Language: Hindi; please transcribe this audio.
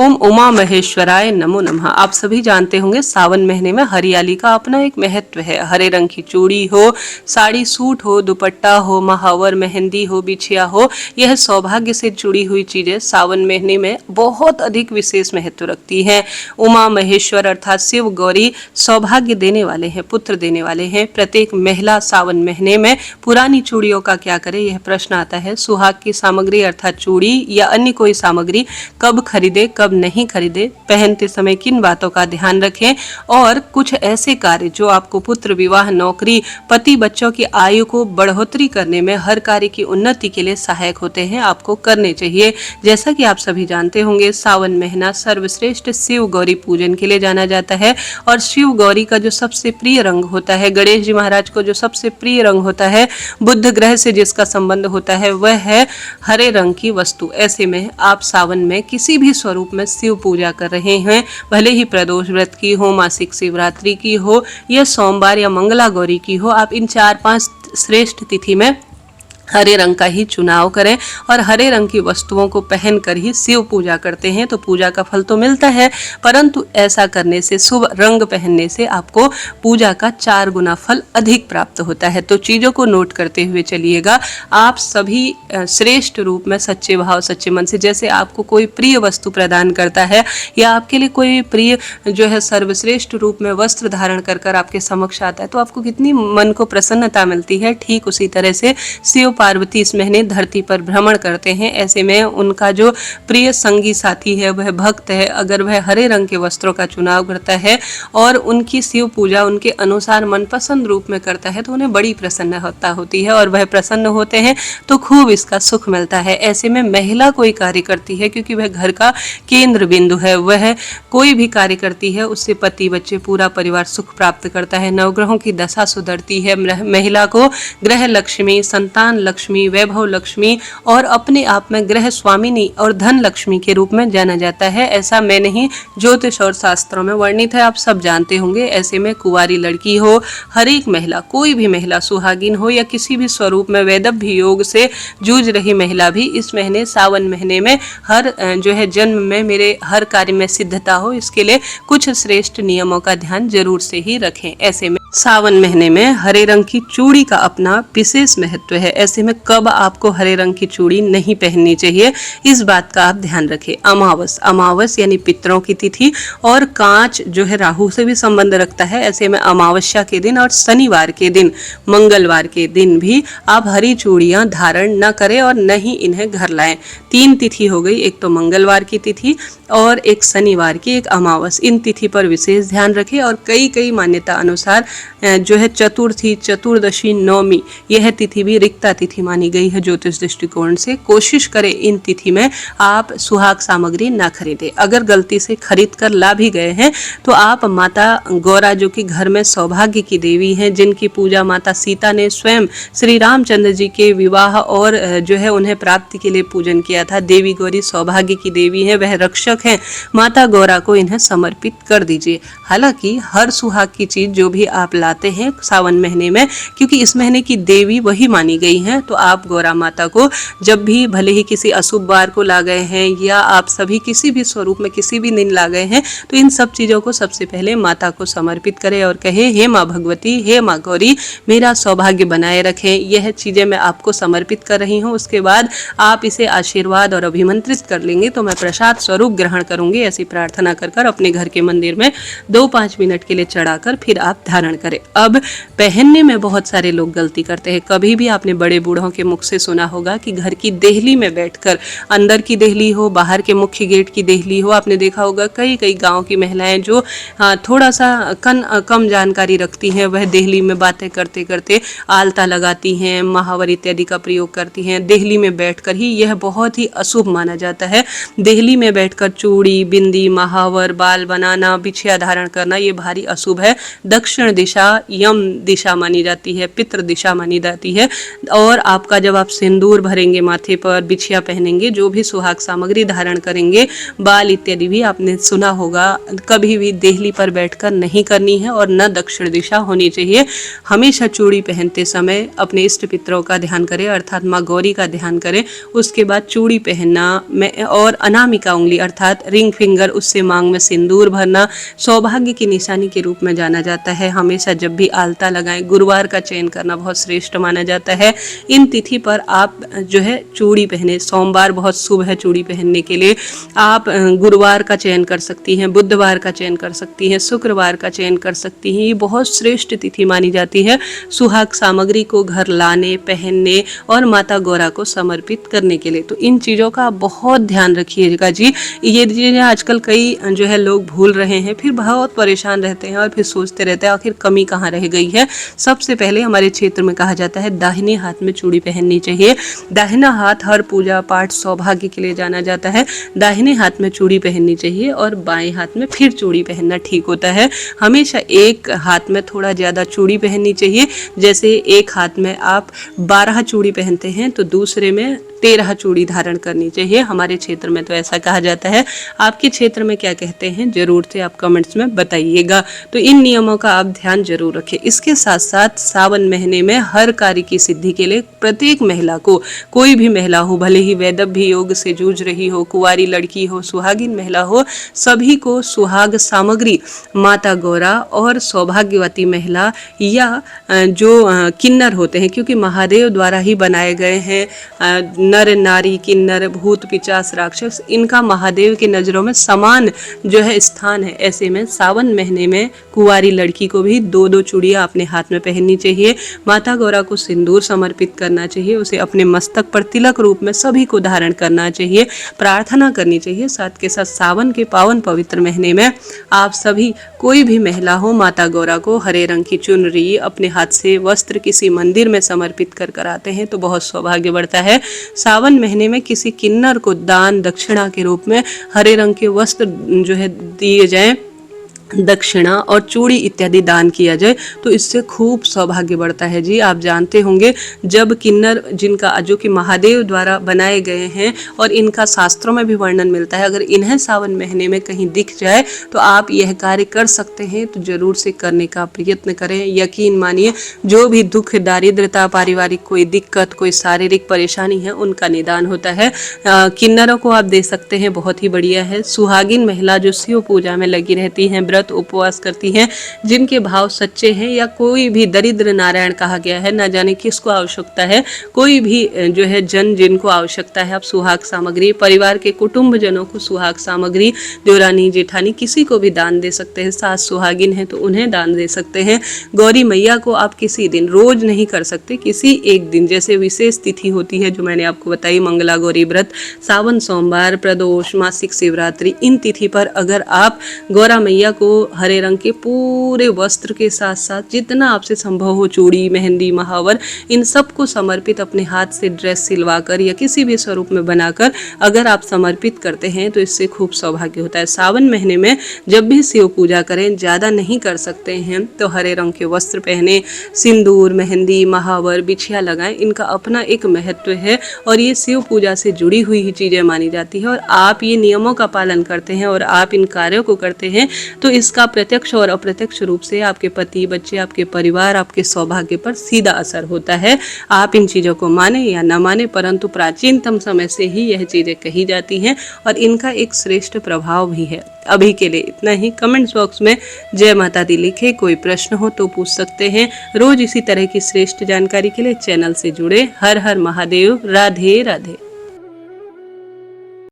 ओम उमा महेश्वराय नमो नमः। आप सभी जानते होंगे सावन महीने में हरियाली का अपना एक महत्व है। हरे रंग की चूड़ी हो, साड़ी सूट हो, दुपट्टा हो, महावर मेहंदी हो, बिछिया हो, यह सौभाग्य से जुड़ी हुई चीजें सावन महीने में बहुत अधिक विशेष महत्व रखती हैं। उमा महेश्वर अर्थात शिव गौरी सौभाग्य देने वाले हैं, पुत्र देने वाले हैं। प्रत्येक महिला सावन महीने में पुरानी चूड़ियों का क्या करे, यह प्रश्न आता है। सुहाग की सामग्री अर्थात चूड़ी या अन्य कोई सामग्री कब खरीदे कब नहीं खरीदे, पहनते समय किन बातों का ध्यान रखें, और कुछ ऐसे कार्य जो आपको पुत्र विवाह, नौकरी, पति, बच्चों की आयु को बढ़ोतरी करने में, हर कार्य की उन्नति के लिए सहायक होते हैं, आपको करने चाहिए। जैसा कि आप सभी जानते होंगे सावन महीना सर्वश्रेष्ठ शिव गौरी पूजन के लिए जाना जाता है। और शिव गौरी का जो सबसे प्रिय रंग होता है, गणेश जी महाराज को जो सबसे प्रिय रंग होता है, बुध ग्रह से जिसका संबंध होता है, वह है हरे रंग की वस्तु। ऐसे में आप सावन में किसी भी स्वरूप में शिव पूजा कर रहे हैं, भले ही प्रदोष व्रत की हो, मासिक शिवरात्रि की हो, या सोमवार या मंगला गौरी की हो, आप इन 4-5 श्रेष्ठ तिथि में हरे रंग का ही चुनाव करें और हरे रंग की वस्तुओं को पहनकर ही शिव पूजा करते हैं तो पूजा का फल तो मिलता है, परंतु ऐसा करने से, शुभ रंग पहनने से आपको पूजा का 4 गुना फल अधिक प्राप्त होता है। तो चीज़ों को नोट करते हुए चलिएगा। आप सभी श्रेष्ठ रूप में सच्चे भाव, सच्चे मन से, जैसे आपको कोई प्रिय वस्तु प्रदान करता है या आपके लिए कोई प्रिय जो है सर्वश्रेष्ठ रूप में वस्त्र धारण कर कर आपके समक्ष आता है, तो आपको कितनी मन को प्रसन्नता मिलती है। ठीक उसी तरह से शिव पार्वती इस महीने धरती पर भ्रमण करते हैं। ऐसे में उनका जो प्रिय संगी साथी है, वह भक्त है, अगर वह हरे रंग के वस्त्रों का चुनाव करता है और उनकी शिव पूजा उनके अनुसार मनपसंद रूप में करता है, तो उन्हें बड़ी प्रसन्नता होती है और वह प्रसन्न होते हैं तो खूब इसका सुख मिलता है। ऐसे में महिला कोई कार्य करती है, क्योंकि वह घर का केंद्र बिंदु है, वह कोई भी कार्य करती है उससे पति, बच्चे, पूरा परिवार सुख प्राप्त करता है। नवग्रहों की दशा सुधरती है। महिला को ग्रह लक्ष्मी, संतान लक्ष्मी, वैभव लक्ष्मी और अपने आप में ग्रह स्वामिनी और धन लक्ष्मी के रूप में जाना जाता है। ऐसा मैं नहीं, ज्योतिष और शास्त्रों में वर्णित है, आप सब जानते होंगे। ऐसे में कुंवारी लड़की हो, हर एक महिला, कोई भी महिला, सुहागिन हो या किसी भी स्वरूप में वैदव्य योग से जूझ रही महिला भी इस महीने सावन महीने में हर जो है जन्म में मेरे हर कार्य में सिद्धता हो, इसके लिए कुछ श्रेष्ठ नियमों का ध्यान जरूर से ही रखें। ऐसे में सावन महीने में हरे रंग की चूड़ी का अपना विशेष महत्व है। ऐसे में कब आपको हरे रंग की चूड़ी नहीं पहननी चाहिए, इस बात का आप ध्यान रखें। अमावस यानी पितरों की तिथि, और कांच जो है राहु से भी संबंध रखता है। ऐसे में अमावस्या के दिन और शनिवार के दिन, मंगलवार के दिन भी आप हरी चूड़ियां धारण न करें और न ही इन्हें घर लाएं। 3 तिथि हो गई, एक तो मंगलवार की तिथि और एक शनिवार की, एक अमावस। इन तिथि पर विशेष ध्यान रखें। और कई मान्यता अनुसार जो है चतुर्थी, चतुर्दशी, नवमी, यह तिथि भी रिक्ता तिथि मानी गई है ज्योतिष दृष्टिकोण से। कोशिश करें इन तिथि में आप सुहाग सामग्री ना खरीदें। अगर गलती से खरीद कर ला भी गए हैं तो आप माता गौरा, जो कि घर में सौभाग्य की देवी हैं, जिनकी पूजा माता सीता ने स्वयं श्री रामचंद्र जी के विवाह और जो है उन्हें प्राप्ति के लिए पूजन किया था, देवी गौरी सौभाग्य की देवी है, वह रक्षक है, माता गौरा को इन्हें समर्पित कर दीजिए। हालांकि हर सुहाग की चीज जो भी आप लाते हैं सावन महीने में, क्योंकि इस महीने की देवी वही मानी गई हैं, तो आप गौरा माता को जब भी, भले ही किसी अशुभ वार को ला गए हैं या आप सभी किसी भी स्वरूप में किसी भी दिन ला गए हैं, तो इन सब चीज़ों को सबसे पहले माता को समर्पित करें और कहे, हे माँ भगवती, हे माँ गौरी, मेरा सौभाग्य बनाए रखें, यह चीज़ें मैं आपको समर्पित कर रही हूँ। उसके बाद आप इसे आशीर्वाद और अभिमंत्रित कर लेंगे तो मैं प्रसाद स्वरूप ग्रहण करूँगी। ऐसी प्रार्थना कर अपने घर के मंदिर में 2-5 मिनट के लिए चढ़ाकर फिर आप धारण करें। अब पहनने में बहुत सारे लोग गलती करते हैं। कभी भी आपने बड़े बूढ़ों के मुख से सुना होगा कि घर की देहली में बैठकर, अंदर की देहली हो, बाहर के मुख्य गेट की देहली हो, आपने देखा होगा कई गांव की महिलाएं जो थोड़ा सा कम जानकारी रखती हैं, वह देहली में बातें करते करते आलता लगाती हैं, महावर इत्यादि का प्रयोग करती हैं। देहली में बैठकर ही यह बहुत ही अशुभ माना जाता है। देहली में बैठकर चूड़ी, बिंदी, महावर, बाल बनाना, बिछिया धारण करना, ये भारी अशुभ है। दक्षिण दिशा दिशा यम दिशा मानी जाती है, पितृ दिशा मानी जाती है। और आपका जब आप सिंदूर भरेंगे माथे पर, बिछिया पहनेंगे, जो भी सुहाग सामग्री धारण करेंगे, बाल इत्यादि भी आपने सुना होगा, कभी भी देहली पर बैठकर नहीं करनी है और न दक्षिण दिशा होनी चाहिए। हमेशा चूड़ी पहनते समय अपने इष्ट पितरों का ध्यान करें, अर्थात माँ गौरी का ध्यान करें। उसके बाद चूड़ी पहनना और अनामिका उंगली अर्थात रिंग फिंगर, उससे मांग में सिंदूर भरना सौभाग्य की निशानी के रूप में जाना जाता है। हमेशा जब भी आलता लगाएं, गुरुवार का चयन करना बहुत श्रेष्ठ माना जाता है। इन तिथि पर आप जो है चूड़ी पहने। सोमवार बहुत शुभ है चूड़ी पहनने के लिए। आप गुरुवार का चयन कर सकती हैं, बुधवार का चयन कर सकती हैं, शुक्रवार का चयन कर सकती हैं। ये बहुत श्रेष्ठ तिथि मानी जाती है सुहाग सामग्री को घर लाने, पहनने और माता गौरा को समर्पित करने के लिए। तो इन चीज़ों का आप बहुत ध्यान रखिएगा जी। ये चीज़ें आजकल कई जो है लोग भूल रहे हैं, फिर बहुत परेशान रहते हैं और फिर सोचते रहते हैं आखिर कमी कहाँ रह गई है। सबसे पहले हमारे क्षेत्र में कहा जाता है दाहिने हाथ में चूड़ी पहननी चाहिए। दाहिना हाथ हर पूजा पाठ सौभाग्य के लिए जाना जाता है। दाहिने हाथ में चूड़ी पहननी चाहिए और बाएं हाथ में फिर चूड़ी पहनना ठीक होता है। हमेशा एक हाथ में थोड़ा ज़्यादा चूड़ी पहननी चाहिए। जैसे एक हाथ में आप 12 चूड़ी पहनते हैं तो दूसरे में 13 चूड़ी धारण करनी चाहिए। हमारे क्षेत्र में तो ऐसा कहा जाता है। आपके क्षेत्र में क्या कहते हैं जरूर से आप कमेंट्स में बताइएगा। तो इन नियमों का आप ध्यान जरूर रखें। इसके साथ साथ सावन महीने में हर कार्य की सिद्धि के लिए प्रत्येक महिला को, कोई भी महिला हो, भले ही वैदव्य योग से जूझ रही हो, कुंवारी लड़की हो, सुहागिन महिला हो, सभी को सुहाग सामग्री माता गौरा और सौभाग्यवती महिला या जो किन्नर होते हैं, क्योंकि महादेव द्वारा ही बनाए गए हैं, नर नारी किन्नर भूत पिचास राक्षस, इनका महादेव की नज़रों में समान जो है स्थान है। ऐसे में सावन महीने में कुंवारी लड़की को भी 2-2 चूड़ियाँ अपने हाथ में पहननी चाहिए। माता गौरा को सिंदूर समर्पित करना चाहिए, उसे अपने मस्तक पर तिलक रूप में सभी को धारण करना चाहिए, प्रार्थना करनी चाहिए। साथ के साथ सावन के पावन पवित्र महीने में आप सभी, कोई भी महिला हो, माता गौरा को हरे रंग की चुनरी अपने हाथ से वस्त्र किसी मंदिर में समर्पित कर कराते हैं तो बहुत सौभाग्य बढ़ता है। सावन महीने में किसी किन्नर को दान दक्षिणा के रूप में हरे रंग के वस्त्र जो है दिए जाएं, दक्षिणा और चूड़ी इत्यादि दान किया जाए तो इससे खूब सौभाग्य बढ़ता है जी। आप जानते होंगे जब किन्नर जिनका जो कि महादेव द्वारा बनाए गए हैं और इनका शास्त्रों में भी वर्णन मिलता है, अगर इन्हें सावन महीने में कहीं दिख जाए तो आप यह कार्य कर सकते हैं तो जरूर से करने का प्रयत्न करें। यकीन मानिए जो भी दुख दारिद्रता, पारिवारिक कोई दिक्कत, कोई शारीरिक परेशानी है, उनका निदान होता है। किन्नरों को आप दे सकते हैं, बहुत ही बढ़िया है। सुहागिन महिला जो शिव पूजा में लगी रहती हैं, उपवास करती हैं, जिनके भाव सच्चे हैं, या कोई भी दरिद्र नारायण कहा गया है, ना जाने किसको आवश्यकता है, कोई भी जो है जन जिनको आवश्यकता है, आप सुहाग सामग्री, परिवार के कुटुंब जनों को सुहाग सामग्री, देवरानी जेठानी किसी को भी दान दे सकते हैं। सास सुहागिन है तो उन्हें दान दे सकते हैं। गौरी मैया को आप किसी दिन, रोज नहीं कर सकते, किसी एक दिन, जैसे विशेष तिथि होती है जो मैंने आपको बताई, मंगला गौरी व्रत, सावन सोमवार, प्रदोष, मासिक शिवरात्रि, इन तिथि पर अगर आप गौरा मैया को हरे रंग के पूरे वस्त्र के साथ साथ जितना आपसे संभव हो, चूड़ी, मेहंदी, महावर, इन सब को समर्पित अपने हाथ से ड्रेस सिलवाकर या किसी भी स्वरूप में बनाकर अगर आप समर्पित करते हैं तो इससे खूब सौभाग्य होता है। सावन महीने में जब भी शिव पूजा करें, ज़्यादा नहीं कर सकते हैं तो हरे रंग के वस्त्र पहने, सिंदूर, मेहंदी, महावर, बिछिया लगाएं। इनका अपना एक महत्व है और ये शिव पूजा से जुड़ी हुई ही चीज़ें मानी जाती है। और आप ये नियमों का पालन करते हैं और आप इन कार्यों को करते हैं तो इसका प्रत्यक्ष और अप्रत्यक्ष रूप से आपके पति, बच्चे, आपके परिवार, आपके सौभाग्य पर सीधा असर होता है। आप इन चीज़ों को माने या न माने, परंतु प्राचीनतम समय से ही यह चीज़ें कही जाती हैं और इनका एक श्रेष्ठ प्रभाव भी है। अभी के लिए इतना ही। कमेंट्स बॉक्स में जय माता दी लिखे, कोई प्रश्न हो तो पूछ सकते हैं। रोज इसी तरह की श्रेष्ठ जानकारी के लिए चैनल से जुड़े। हर हर महादेव। राधे राधे।